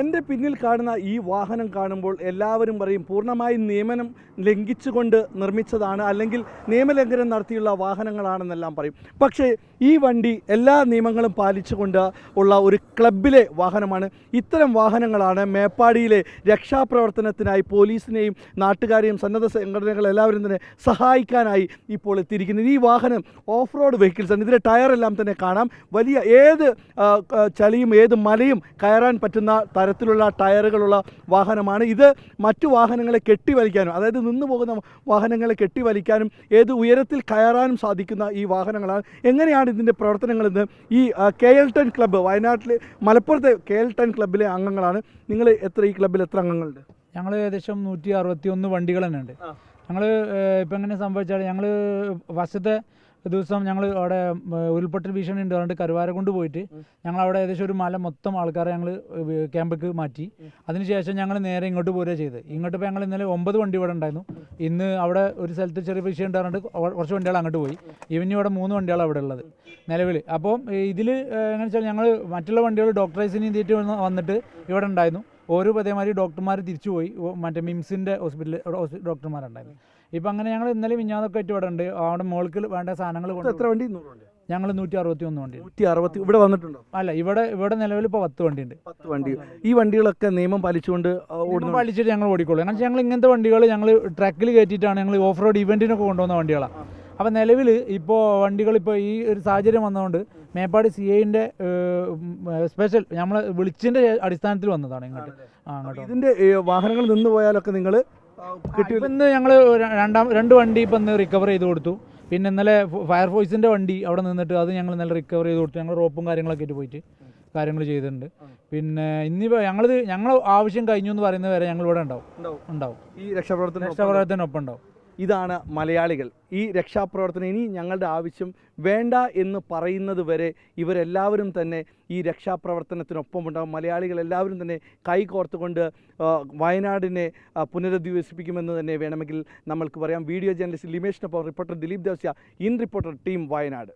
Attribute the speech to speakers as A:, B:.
A: എൻ്റെ പിന്നിൽ കാണുന്ന ഈ വാഹനം കാണുമ്പോൾ എല്ലാവരും പറയും പൂർണ്ണമായും നിയമനം ലംഘിച്ചുകൊണ്ട് നിർമ്മിച്ചതാണ്, അല്ലെങ്കിൽ നിയമലംഘനം നടത്തിയുള്ള വാഹനങ്ങളാണെന്നെല്ലാം പറയും. പക്ഷേ ഈ വണ്ടി എല്ലാ നിയമങ്ങളും പാലിച്ചുകൊണ്ട് ഉള്ള ഒരു ക്ലബിലെ വാഹനമാണ്. ഇത്തരം വാഹനങ്ങളാണ് മേപ്പാടിയിലെ രക്ഷാപ്രവർത്തനത്തിനായി പോലീസിനെയും നാട്ടുകാരെയും സന്നദ്ധ സംഘടനകൾ എല്ലാവരും തന്നെ സഹായിക്കാനായി ഇപ്പോൾ എത്തിയിരിക്കുന്നത്. ഈ വാഹനം ഓഫ് റോഡ് വെഹിക്കിൾസാണ്. ഇതിലെ ടയറെല്ലാം തന്നെ കാണാം. വലിയ ഏത് ചളിയും ഏത് മലയും കയറാൻ പറ്റുന്ന തരത്തിലുള്ള ടയറുകളുള്ള വാഹനമാണ് ഇത്. മറ്റു വാഹനങ്ങളെ കെട്ടിവലിക്കാനും, അതായത് നിന്നു പോകുന്ന വാഹനങ്ങളെ കെട്ടിവലിക്കാനും ഏത് ഉയരത്തിൽ കയറാനും സാധിക്കുന്ന ഈ വാഹനങ്ങളാണ്. എങ്ങനെയാണ് ഇതിൻ്റെ പ്രവർത്തനങ്ങളെന്ന് ഈ KL10 ക്ലബ്ബ്, വയനാട്ടിലെ മലപ്പുറത്തെ KL10 ക്ലബ്ബിലെ അംഗങ്ങളാണ്. നിങ്ങൾ ഈ ക്ലബ്ബിൽ എത്ര അംഗങ്ങളുണ്ട്?
B: ഞങ്ങൾ ഏകദേശം 161 വണ്ടികൾ തന്നെ ഉണ്ട്. ഞങ്ങൾ ഇപ്പം എങ്ങനെ സംഭവിച്ചാൽ, ഞങ്ങൾ ഫസ്റ്റത്തെ ദിവസം ഞങ്ങൾ അവിടെ ഉരുൾപൊട്ടൽ ഭീഷണി ഉണ്ട് പറഞ്ഞിട്ട് കരുവാരക്കുണ്ട് പോയിട്ട് ഞങ്ങൾ അവിടെ ഏകദേശം ഒരു മല മൊത്തം ആൾക്കാരെ ഞങ്ങൾ ക്യാമ്പേക്ക് മാറ്റി. അതിനുശേഷം ഞങ്ങൾ നേരെ ഇങ്ങോട്ട് പോരുക ചെയ്ത്. ഇങ്ങോട്ട് ഇപ്പോൾ ഞങ്ങൾ ഇന്നലെ 9 വണ്ടി ഇവിടെ ഉണ്ടായിരുന്നു. ഇന്ന് അവിടെ ഒരു സ്ഥലത്ത് ചെറിയ വിഷയം ഉണ്ട് പറഞ്ഞിട്ട് കുറച്ച് വണ്ടികൾ അങ്ങോട്ട് പോയി. ഇവന് ഇവിടെ 3 വണ്ടികളാണ് അവിടെ ഉള്ളത് നിലവിൽ. അപ്പോൾ ഇതിൽ എങ്ങനെ വെച്ചാൽ ഞങ്ങൾ മറ്റുള്ള വണ്ടികൾ ഡോക്ടറൈസിന് ഇന്ത്യയിട്ട് വന്നിട്ട് ഇവിടെ ഉണ്ടായിരുന്നു. ഓരോ അതേമാതിരി ഡോക്ടർമാർ തിരിച്ചു പോയി. മറ്റേ മിംസിൻ്റെ ഹോസ്പിറ്റലിൽ ഡോക്ടർമാരുണ്ടായിരുന്നു. ഇപ്പം അങ്ങനെ ഞങ്ങൾ ഇന്നലെ മിഞ്ഞാന്നൊക്കെ ആയിട്ട് ഇവിടെ ഉണ്ട്. അവിടെ മോൾക്ക് വേണ്ട സാധനങ്ങൾ
A: എത്ര വണ്ടി?
B: ഞങ്ങൾ 161 വണ്ടി.
A: 160 ഇവിടെ വന്നിട്ടുണ്ടോ?
B: അല്ല, ഇവിടെ നിലവിൽ ഇപ്പോൾ 10 വണ്ടിയുണ്ട്.
A: 10 വണ്ടി. ഈ വണ്ടികളൊക്കെ നിയമം പാലിച്ചുകൊണ്ട്
B: പാലിച്ചിട്ട് ഞങ്ങൾ ഓടിക്കോളൂ. കാരണം ഞങ്ങൾ ഇങ്ങനത്തെ വണ്ടികൾ ഞങ്ങൾ ട്രക്കിൽ കയറ്റിയിട്ടാണ് ഞങ്ങൾ ഓഫ് റോഡ് ഇവൻറ്റിനൊക്കെ കൊണ്ടുവന്ന വണ്ടികളാണ്. അപ്പോൾ നിലവിൽ ഇപ്പോൾ വണ്ടികൾ ഇപ്പോൾ ഈ ഒരു സാഹചര്യം വന്നതുകൊണ്ട് മേപ്പാടി CIൻ്റെ സ്പെഷ്യൽ നമ്മൾ വിളിച്ചതിൻ്റെ അടിസ്ഥാനത്തിൽ വന്നതാണ് ഇങ്ങോട്ട്.
A: ഇതിൻ്റെ വാഹനങ്ങൾ നിന്ന് പോയാലൊക്കെ നിങ്ങൾ
B: ഇന്ന് ഞങ്ങൾ 2 വണ്ടി ഇപ്പം ഇന്ന് റിക്കവർ ചെയ്ത് കൊടുത്തു. പിന്നെ ഇന്നലെ ഫയർഫോഴ്സിൻ്റെ വണ്ടി അവിടെ നിന്നിട്ട് അത് ഞങ്ങൾ ഇന്നലെ റിക്കവർ ചെയ്ത് കൊടുത്തു. ഞങ്ങൾ റോപ്പും കാര്യങ്ങളൊക്കെ ആയിട്ട് പോയിട്ട് കാര്യങ്ങൾ ചെയ്തിട്ടുണ്ട്. പിന്നെ ഇന്നിപ്പോൾ ഞങ്ങൾ ആവശ്യം കഴിഞ്ഞു എന്ന് പറയുന്നത് വരെ ഞങ്ങൾ ഇവിടെ ഉണ്ടാവും. ഈ രക്ഷാപ്രവർത്തനത്തിനൊപ്പം ഉണ്ടാവും.
A: ഇതാണ് മലയാളികൾ. ഈ രക്ഷാപ്രവർത്തനം ഇനി ഞങ്ങളുടെ ആവശ്യം വേണ്ട എന്ന് പറയുന്നത് വരെ ഇവരെല്ലാവരും തന്നെ ഈ രക്ഷാപ്രവർത്തനത്തിനൊപ്പം ഉണ്ടാകും. മലയാളികൾ എല്ലാവരും തന്നെ കൈകോർത്തുകൊണ്ട് വയനാടിനെ പുനരധിവസിപ്പിക്കുമെന്ന് തന്നെ വേണമെങ്കിൽ നമ്മൾക്ക് പറയാം. വീഡിയോ ജേർണലിസ്റ്റ് ലിമേഷിനൊപ്പം reporter Dileep Devassia, in reporter team Wayanad.